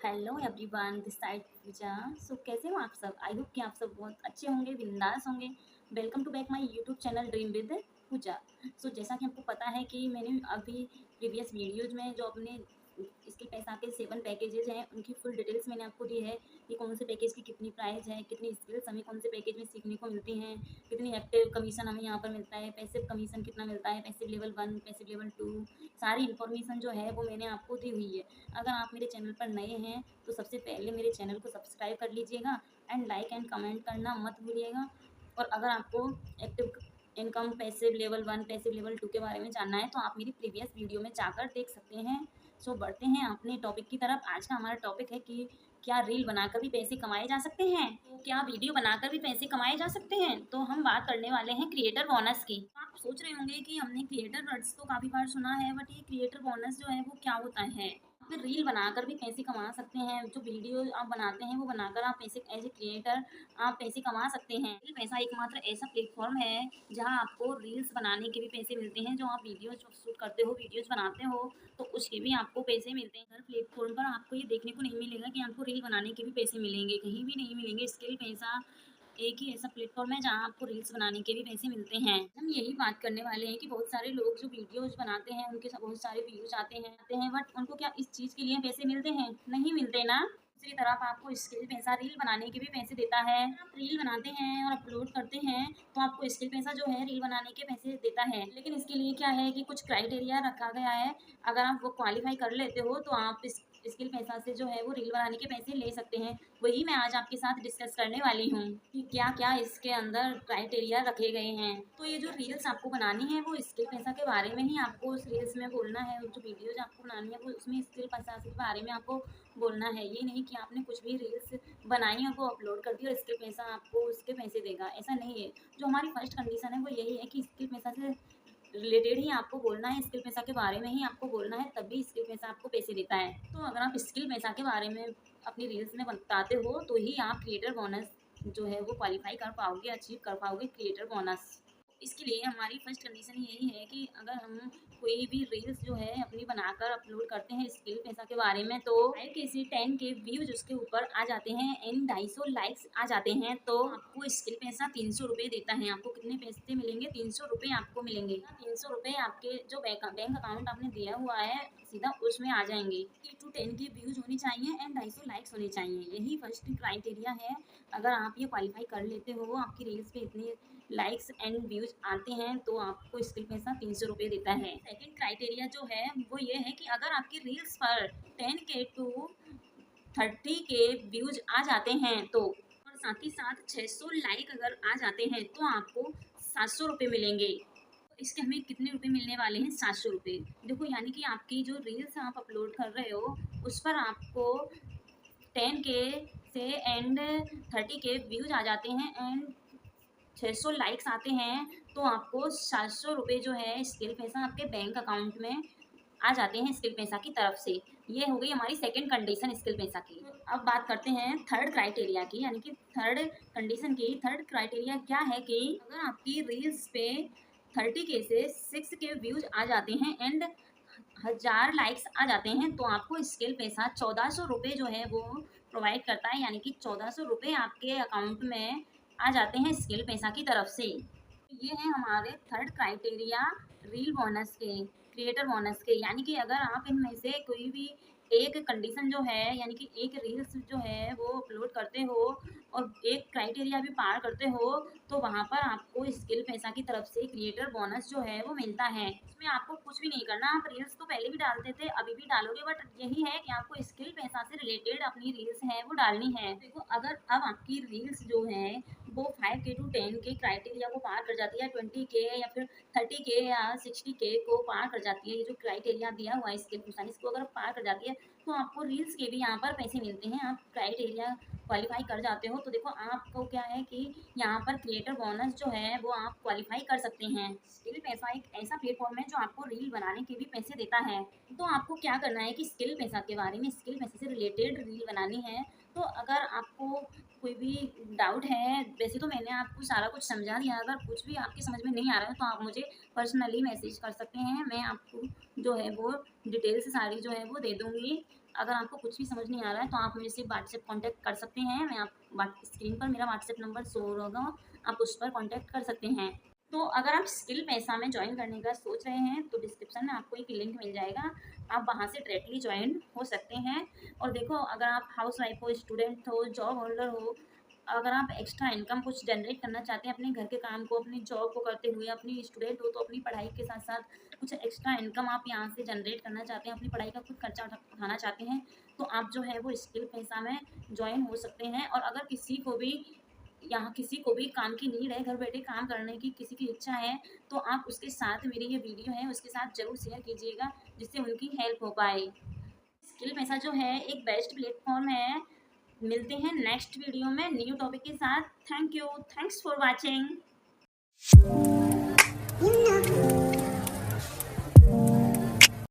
Hello everyone, this side पूजा। सो कैसे हो आप सब? आई होप कि आप सब बहुत अच्छे होंगे, बिंदास होंगे। Welcome to back my YouTube channel dream with Pooja. So जैसा कि आपको पता है कि मैंने अभी प्रीवियस वीडियोज में जो अपने इसके पैसा के 7 पैकेजेज हैं उनकी फुल डिटेल्स मैंने आपको दी है कि कौन से पैकेज की कितनी प्राइस है, कितनी स्किल्स हमें कौन से पैकेज में सीखने को मिलती हैं, कितनी एक्टिव कमीशन हमें यहाँ पर मिलता है, पैसिव कमीशन कितना मिलता है, पैसिव लेवल 1, पैसिव लेवल 2, सारी इन्फॉर्मेशन जो है वो मैंने आपको दी हुई है। अगर आप मेरे चैनल पर नए हैं तो सबसे पहले मेरे चैनल को सब्सक्राइब कर लीजिएगा एंड लाइक एंड कमेंट करना मत भूलिएगा। और अगर आपको active income, passive level 1, passive level 2 के बारे में जानना है तो आप मेरी प्रीवियस वीडियो में जाकर देख सकते हैं। सो बढ़ते हैं अपने टॉपिक की तरफ। आज का हमारा टॉपिक है कि क्या रील बनाकर भी पैसे कमाए जा सकते हैं, तो क्या वीडियो बनाकर भी पैसे कमाए जा सकते हैं। तो हम बात करने वाले हैं क्रिएटर बोनस की। आप सोच रहे होंगे कि हमने क्रिएटर वर्ड्स तो काफ़ी बार सुना है, बट ये क्रिएटर बोनस जो है वो क्या होता है। आप रील बनाकर भी पैसे कमा सकते हैं। जो वीडियो आप बनाते हैं वो बनाकर आप पैसे एज ए क्रिएटर आप पैसे कमा सकते हैं। रील पैसा एकमात्र ऐसा प्लेटफॉर्म है जहां आपको रील्स बनाने के भी पैसे मिलते हैं। जो आप वीडियो शूट करते हो, वीडियोज बनाते हो, तो उसके भी आपको पैसे मिलते हैं। हर प्लेटफॉर्म पर आपको ये देखने को नहीं मिलेगा कि आपको रील बनाने के भी पैसे मिलेंगे, कहीं भी नहीं मिलेंगे। स्किल पैसा एक ही ऐसा प्लेटफॉर्म है जहाँ आपको रील्स बनाने के भी पैसे मिलते हैं। हम यही बात करने वाले हैं कि बहुत सारे लोग जो वीडियोज बनाते हैं उनके बहुत सारे व्यूज आते हैं, बट उनको क्या इस चीज़ के लिए पैसे मिलते हैं? नहीं मिलते ना। दूसरी तरफ आपको स्किल पैसा रील बनाने के भी पैसे देता है। आप रील बनाते हैं और अपलोड करते हैं तो आपको स्किल पैसा जो है रील बनाने के पैसे देता है। लेकिन इसके लिए क्या है कि कुछ क्राइटेरिया रखा गया है। अगर आप वो क्वालिफाई कर लेते हो तो आप इस स्किल पैसा से जो है वो रील बनाने के पैसे ले सकते हैं। वही मैं आज आपके साथ डिस्कस करने वाली हूँ कि क्या क्या इसके अंदर क्राइटेरिया रखे गए हैं। तो ये जो रील्स आपको बनानी है वो स्किल पैसा के बारे में ही आपको उस रील्स में बोलना है। जो वीडियोज आपको बनानी है वो उसमें स्किल पैसा के बारे में आपको बोलना है। ये नहीं कि आपने कुछ भी रील्स बनाई और वो अपलोड कर दी और स्किल पैसा आपको उसके पैसे देगा, ऐसा नहीं है। जो हमारी फर्स्ट कंडीशन है वो यही है कि स्किल पैसा से रिलेटेड ही आपको बोलना है, स्किल पैसा के बारे में ही आपको बोलना है, तभी स्किल पैसा आपको पैसे देता है। तो अगर आप स्किल पैसा के बारे में अपनी रील्स में बताते हो तो ही आप क्रिएटर बोनस जो है वो क्वालिफाई कर पाओगे, अचीव कर पाओगे क्रिएटर बोनस। इसके लिए हमारी फर्स्ट कंडीशन यही है कि अगर हम कोई भी रील्स जो है अपनी बनाकर अपलोड करते हैं स्किल पैसा के बारे में, तो 5 के से 10 के व्यूज उसके ऊपर आ जाते हैं एंड 250 लाइक्स आ जाते हैं, तो आपको स्किल पैसा 300 रुपये देता है। आपको कितने पैसे मिलेंगे? 300 रुपये आपको मिलेंगे। 300 रुपये आपके जो बैंक अकाउंट आपने दिया हुआ है सीधा उसमें आ जाएंगे। 8 to 10 के व्यूज होने चाहिए एंड 250 लाइक्स होने चाहिए। यही फर्स्ट क्राइटेरिया है। अगर आप ये क्वालिफाई कर लेते हो, आपकी रील्स पे इतने लाइक्स एंड व्यूज आते हैं, तो आपको स्किल पैसा 300 रुपये देता है। सेकंड क्राइटेरिया जो है वो ये है कि अगर आपकी रील्स पर 10 के टू 30 के व्यूज आ जाते हैं तो, और साथ ही साथ 600 लाइक अगर आ जाते हैं तो आपको 700 रुपये मिलेंगे। इसके हमें कितने रुपए मिलने वाले हैं? 700 रुपये। देखो, यानी कि आपकी जो रील्स आप अपलोड कर रहे हो उस पर आपको 10 के से एंड 30 के व्यूज आ जाते हैं एंड 600 लाइक्स आते हैं, तो आपको 700 रुपये जो है स्किल पैसा आपके बैंक अकाउंट में आ जाते हैं स्किल पैसा की तरफ से। ये हो गई हमारी सेकंड कंडीशन स्किल पैसा की। अब बात करते हैं थर्ड क्राइटेरिया की, यानी कि थर्ड कंडीशन की। थर्ड क्राइटेरिया क्या है कि अगर आपकी रील्स पे 30 के से 6 के व्यूज आ जाते हैं एंड 1000 लाइक्स आ जाते हैं, तो आपको स्किल पैसा 1400 रुपये जो है वो प्रोवाइड करता है। यानी कि 1400 रुपये आपके अकाउंट में आ जाते हैं स्किल पैसा की तरफ से। ये है हमारे थर्ड क्राइटेरिया रील बोनस के, क्रिएटर बोनस के। यानी कि अगर आप इनमें से कोई भी एक कंडीशन जो है, यानी कि एक रील्स जो है वो अपलोड करते हो और एक क्राइटेरिया भी पार करते हो, तो वहाँ पर आपको स्किल पैसा की तरफ से क्रिएटर बोनस जो है वो मिलता है। इसमें आपको कुछ भी नहीं करना। आप रील्स तो पहले भी डालते थे, अभी भी डालोगे, बट यही है कि आपको स्किल पैसा से रिलेटेड अपनी रील्स है वो डालनी है। देखो, अगर अब आपकी रील्स जो है वो 5 के टू 10 के क्राइटेरिया को पार कर जाती है, 20 के या फिर 30 के या 60 के को पार कर जाती है, ये जो क्राइटेरिया दिया हुआ है स्किल पैसा, इसको अगर पार कर जाती है तो आपको रील्स के भी यहाँ पर पैसे मिलते हैं। आप क्राइटेरिया क्वालिफाई कर जाते हो तो देखो आपको क्या है कि यहाँ पर क्रिएटर बोनस जो है वो आप क्वालिफाई कर सकते हैं। स्किल पैसा एक ऐसा प्लेटफॉर्म है जो आपको रील बनाने के भी पैसे देता है। तो आपको क्या करना है कि स्किल पैसा के बारे में, स्किल पैसे से रिलेटेड रील बनानी है। तो अगर आपको कोई भी डाउट है, वैसे तो मैंने आपको सारा कुछ समझा दिया, अगर कुछ भी आपकी समझ में नहीं आ रहा है तो आप मुझे पर्सनली मैसेज कर सकते हैं। मैं आपको जो है वो डिटेल्स सारी जो है वो दे दूँगी। अगर आपको कुछ भी समझ नहीं आ रहा है तो आप मेरे से व्हाट्सएप कॉन्टैक्ट कर सकते हैं। मैं आप स्क्रीन पर मेरा व्हाट्सएप नंबर शो होगा, आप उस पर कॉन्टैक्ट कर सकते हैं। तो अगर आप स्किल पैसा में ज्वाइन करने का सोच रहे हैं तो डिस्क्रिप्शन में आपको एक लिंक मिल जाएगा, आप वहाँ से डायरेक्टली ज्वाइन हो सकते हैं। और देखो, अगर आप हाउस वाइफ हो, स्टूडेंट हो, जॉब होल्डर हो, अगर आप एक्स्ट्रा इनकम कुछ जनरेट करना चाहते हैं अपने घर के काम को, अपनी जॉब को करते हुए, अपनी स्टूडेंट हो तो अपनी पढ़ाई के साथ साथ कुछ एक्स्ट्रा इनकम आप यहाँ से जनरेट करना चाहते हैं, अपनी पढ़ाई का खुद खर्चा उठाना चाहते हैं, तो आप जो है वो स्किल पैसा में ज्वाइन हो सकते हैं। और अगर किसी को भी काम की नीड है, घर बैठे काम करने की किसी की इच्छा है, तो आप उसके साथ मेरी ये वीडियो है उसके साथ ज़रूर शेयर कीजिएगा, जिससे उनकी हेल्प हो पाए। स्किल पैसा जो है एक बेस्ट प्लेटफॉर्म है। मिलते हैं नेक्स्ट वीडियो में न्यू टॉपिक के साथ। Thank you, thanks for watching.